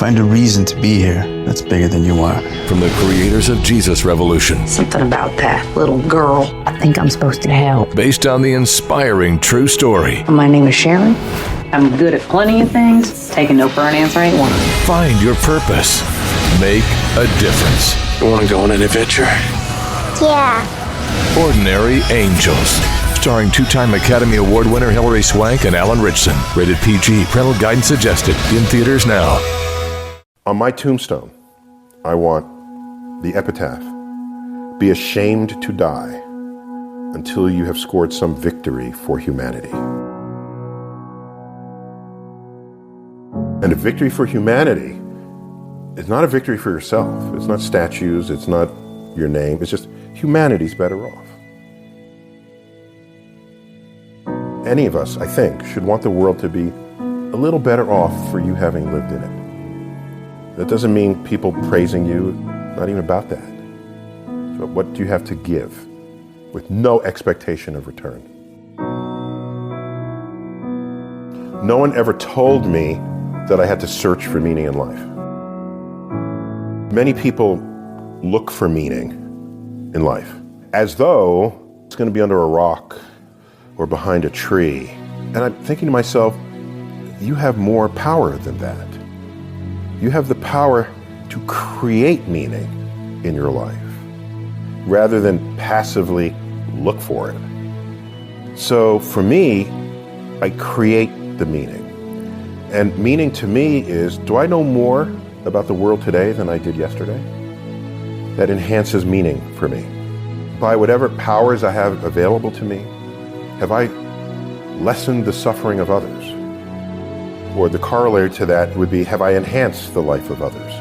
Find a reason to be here that's bigger than you are. From the creators of Jesus Revolution. Something about that little girl. I think I'm supposed to help. Based on the inspiring true story. My name is Sharon. I'm good at plenty of things. Taking no for an answer ain't one. Find your purpose. Make a difference. You want to go on an adventure? Yeah. Ordinary Angels. Starring two-time Academy Award winner Hilary Swank and Alan Ritchson. Rated PG. Parental guidance suggested. In theaters now. On my tombstone, I want the epitaph, "Be ashamed to die until you have scored some victory for humanity." And a victory for humanity is not a victory for yourself. It's not statues, it's not your name, it's just humanity's better off. Any of us, I think, should want the world to be a little better off for you having lived in it. That doesn't mean people praising you, not even about that. So what do you have to give with no expectation of return? No one ever told me that I had to search for meaning in life. Many people look for meaning in life as though it's going to be under a rock or behind a tree. And I'm thinking to myself, you have more power than that. You have the power to create meaning in your life rather than passively look for it. So for me, I create the meaning. And meaning to me is, do I know more about the world today than I did yesterday? That enhances meaning for me. By whatever powers I have available to me, have I lessened the suffering of others? Or the corollary to that would be, have I enhanced the life of others?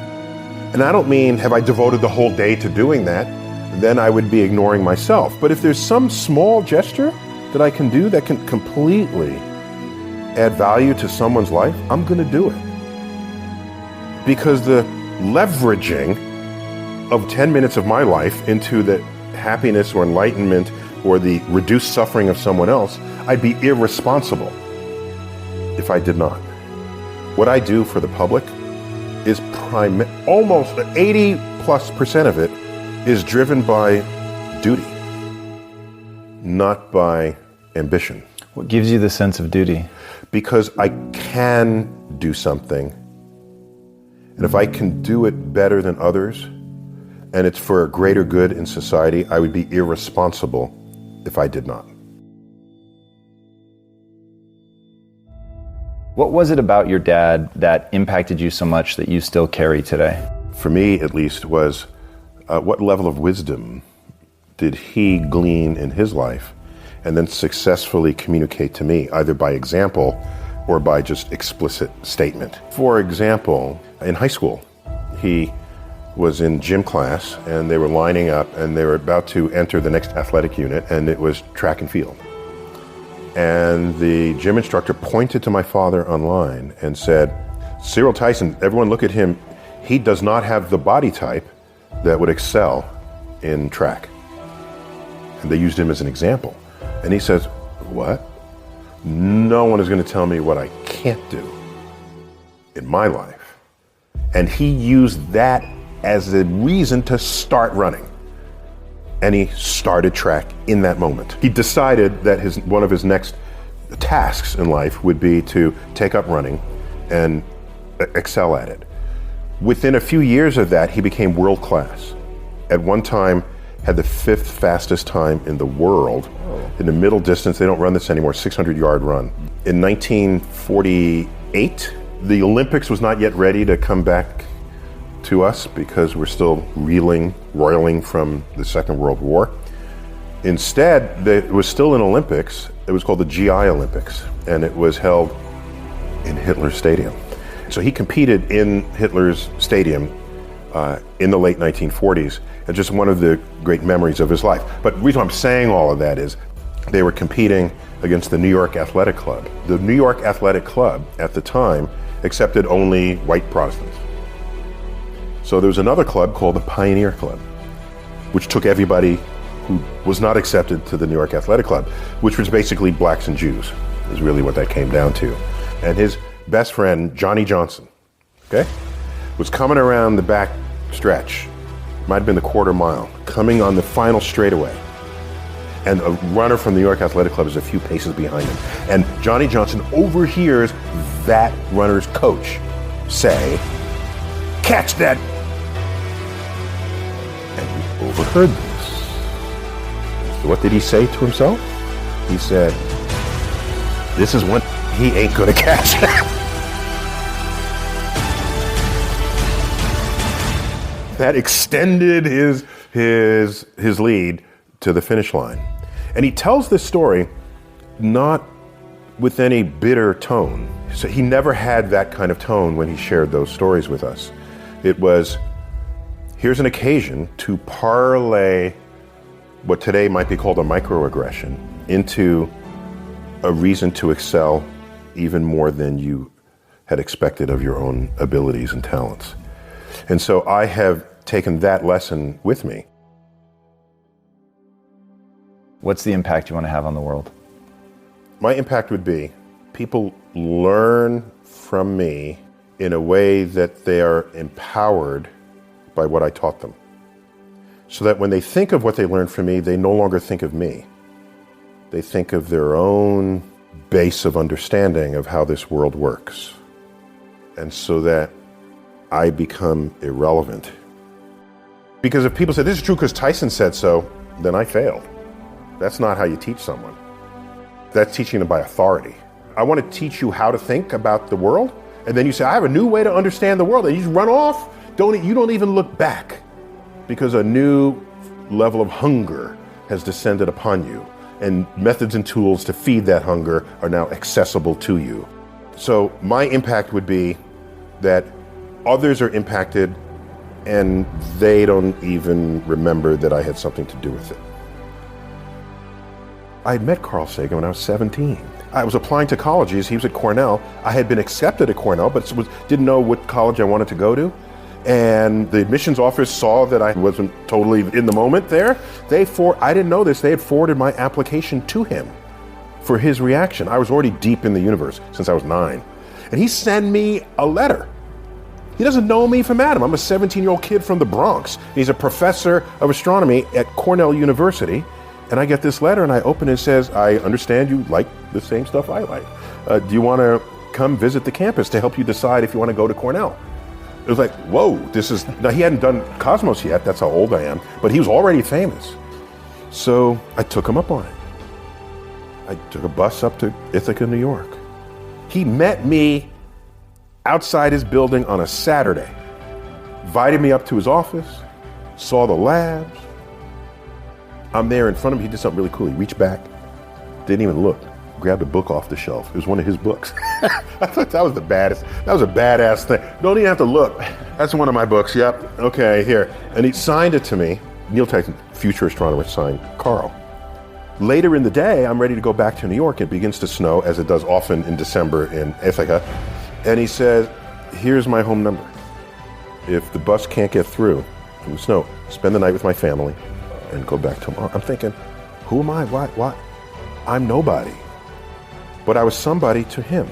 And I don't mean, have I devoted the whole day to doing that? Then I would be ignoring myself. But if there's some small gesture that I can do that can completely add value to someone's life, I'm going to do it. Because the leveraging of 10 minutes of my life into the happiness or enlightenment or the reduced suffering of someone else, I'd be irresponsible if I did not. What I do for the public is almost 80+% of it is driven by duty, not by ambition. What gives you the sense of duty? Because I can do something, and if I can do it better than others, and it's for a greater good in society, I would be irresponsible if I did not. What was it about your dad that impacted you so much that you still carry today? For me, at least, was what level of wisdom did he glean in his life and then successfully communicate to me, either by example or by just explicit statement. For example, in high school, he was in gym class and they were lining up and they were about to enter the next athletic unit, and it was track and field. And the gym instructor pointed to my father online and said, "Cyril Tyson, everyone look at him. He does not have the body type that would excel in track." And they used him as an example. And he says, "What? No one is going to tell me what I can't do in my life." And he used that as a reason to start running. And he started track in that moment. He decided that one of his next tasks in life would be to take up running and excel at it. Within a few years of that, he became world class. At one time, had the 5th fastest time in the world. In the middle distance, they don't run this anymore, 600-yard run. In 1948, the Olympics was not yet ready to come back to us because we're still roiling from the Second World War. Instead, it was still an Olympics. It was called the GI Olympics, and it was held in Hitler's stadium. So he competed in Hitler's stadium in the late 1940s, and just one of the great memories of his life. But the reason I'm saying all of that is they were competing against the New York Athletic Club. The New York Athletic Club at the time accepted only white Protestants. So there was another club called the Pioneer Club, which took everybody who was not accepted to the New York Athletic Club, which was basically blacks and Jews, is really what that came down to. And his best friend, Johnny Johnson, okay? was coming around the back stretch, might have been the quarter mile, coming on the final straightaway. And a runner from the New York Athletic Club is a few paces behind him. And Johnny Johnson overhears that runner's coach say, "Catch that!" And he overheard this. So what did he say to himself? He said, "This is one he ain't gonna catch." That extended his lead to the finish line. And he tells this story not with any bitter tone. So he never had that kind of tone when he shared those stories with us. It was, here's an occasion to parlay what today might be called a microaggression into a reason to excel even more than you had expected of your own abilities and talents. And so I have taken that lesson with me. What's the impact you want to have on the world? My impact would be people learn from me in a way that they are empowered by what I taught them. So that when they think of what they learned from me, they no longer think of me. They think of their own base of understanding of how this world works. And so that I become irrelevant. Because if people say, this is true because Tyson said so, then I failed. That's not how you teach someone. That's teaching them by authority. I want to teach you how to think about the world, and then you say, I have a new way to understand the world, and you just run off. You don't even look back, because a new level of hunger has descended upon you, and methods and tools to feed that hunger are now accessible to you. So my impact would be that others are impacted, and they don't even remember that I had something to do with it. I had met Carl Sagan when I was 17. I was applying to colleges. He was at Cornell. I had been accepted at Cornell, but didn't know what college I wanted to go to. And the admissions office saw that I wasn't totally in the moment there. I didn't know this, they had forwarded my application to him for his reaction. I was already deep in the universe since I was 9. And he sent me a letter. He doesn't know me from Adam. I'm a 17-year-old kid from the Bronx. He's a professor of astronomy at Cornell University. And I get this letter and I open it and it says, I understand you like the same stuff I like. Do you want to come visit the campus to help you decide if you want to go to Cornell? It was like, whoa, now he hadn't done Cosmos yet, that's how old I am, but he was already famous. So I took him up on it. I took a bus up to Ithaca, New York. He met me outside his building on a Saturday, invited me up to his office, saw the labs. I'm there in front of him. He did something really cool. He reached back, didn't even look, grabbed a book off the shelf. It was one of his books. I thought that was the baddest. That was a badass thing. Don't even have to look. That's one of my books. Yep. Okay, here. And he signed it to me. Neil Tyson, future astronomer, signed Carl. Later in the day, I'm ready to go back to New York. It begins to snow, as it does often in December in Ithaca. And he says, here's my home number. If the bus can't get through from the snow, spend the night with my family and go back tomorrow. I'm thinking, who am I? What? I'm nobody. But I was somebody to him.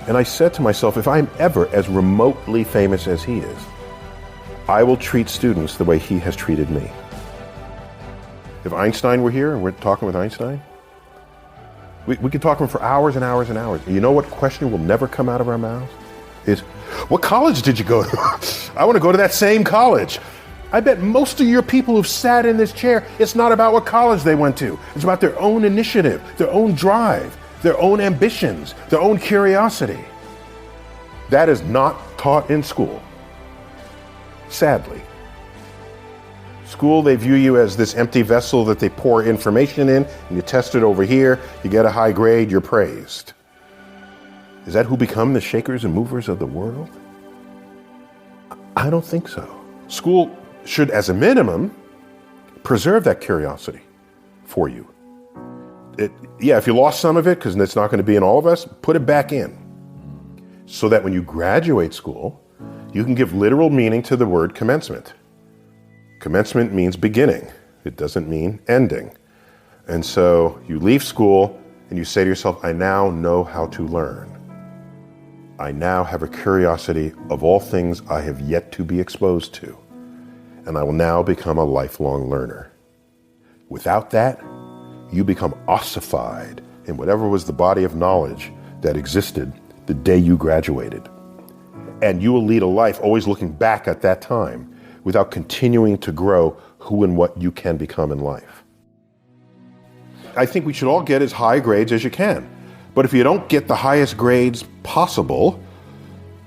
And I said to myself, if I'm ever as remotely famous as he is, I will treat students the way he has treated me. If Einstein were here and we're talking with Einstein, we could talk to him for hours and hours and hours. You know what question will never come out of our mouths? Is, what college did you go to? I want to go to that same college. I bet most of your people who've sat in this chair, it's not about what college they went to. It's about their own initiative, their own drive, their own ambitions, their own curiosity. That is not taught in school, sadly. School, they view you as this empty vessel that they pour information in, and you test it over here, you get a high grade, you're praised. Is that who become the shakers and movers of the world? I don't think so. School should, as a minimum, preserve that curiosity for you. If you lost some of it, because it's not going to be in all of us, put it back in. So that when you graduate school, you can give literal meaning to the word commencement. Commencement means beginning. It doesn't mean ending. And so you leave school and you say to yourself, I now know how to learn. I now have a curiosity of all things I have yet to be exposed to, and I will now become a lifelong learner. Without that, you become ossified in whatever was the body of knowledge that existed the day you graduated. And you will lead a life always looking back at that time without continuing to grow who and what you can become in life. I think we should all get as high grades as you can. But if you don't get the highest grades possible,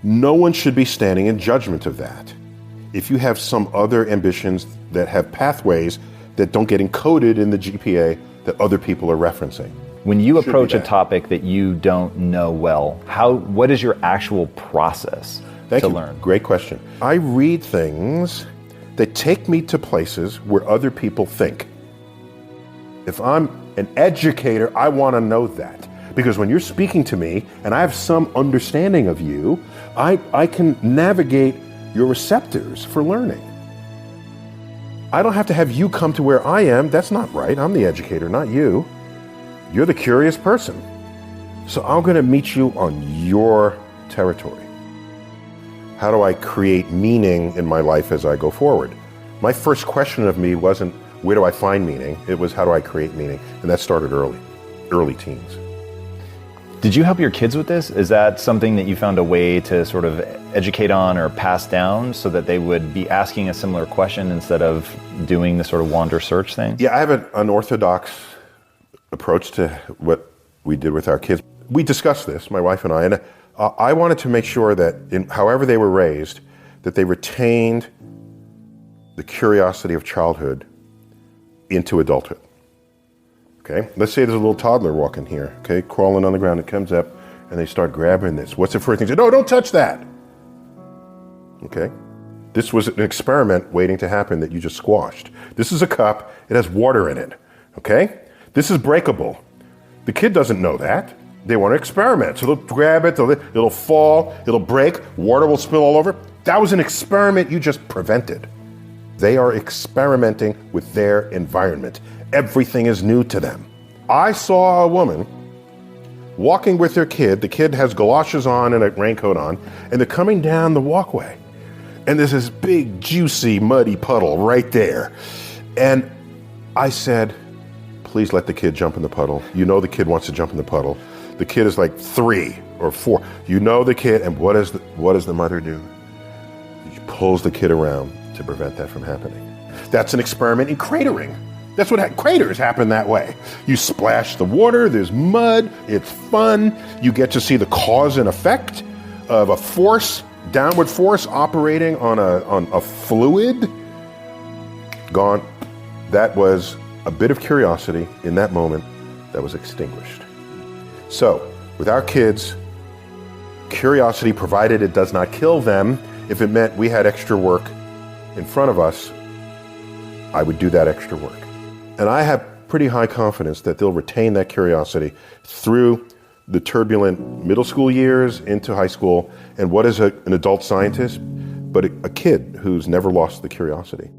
no one should be standing in judgment of that. If you have some other ambitions that have pathways that don't get encoded in the GPA that other people are referencing. When you approach a topic that you don't know well, what is your actual process to learn? Great question. I read things that take me to places where other people think. If I'm an educator, I want to know that. Because when you're speaking to me and I have some understanding of you, I can navigate your receptors for learning. I don't have to have you come to where I am. That's not right. I'm the educator, not you. You're the curious person. So I'm going to meet you on your territory. How do I create meaning in my life as I go forward? My first question of me wasn't, where do I find meaning? It was, how do I create meaning? And that started early teens. Did you help your kids with this? Is that something that you found a way to sort of educate on or pass down so that they would be asking a similar question instead of doing the sort of wander search thing? Yeah, I have an unorthodox approach to what we did with our kids. We discussed this, my wife and I wanted to make sure that however they were raised, that they retained the curiosity of childhood into adulthood. Okay, let's say there's a little toddler walking here, okay, crawling on the ground. It comes up and they start grabbing this. What's the first thing? No, don't touch that. Okay, this was an experiment waiting to happen that you just squashed. This is a cup. It has water in it. Okay, this is breakable. The kid doesn't know that. They want to experiment, so they'll grab it. It'll fall. It'll break. Water will spill all over. That was an experiment you just prevented. They are experimenting with their environment. Everything is new to them. I saw a woman walking with their kid. The kid has galoshes on and a raincoat on, and they're coming down the walkway. And there's this big, juicy, muddy puddle right there. And I said, please let the kid jump in the puddle. You know the kid wants to jump in the puddle. The kid is like 3 or 4. You know the kid, and what does the mother do? She pulls the kid around to prevent that from happening. That's an experiment in cratering. That's what craters happen that way. You splash the water, there's mud, it's fun. You get to see the cause and effect of a force, downward force operating on a fluid. Gone. That was a bit of curiosity in that moment that was extinguished. So, with our kids, curiosity, provided it does not kill them, if it meant we had extra work in front of us, I would do that extra work. And I have pretty high confidence that they'll retain that curiosity through the turbulent middle school years into high school. And what is an adult scientist but a kid who's never lost the curiosity?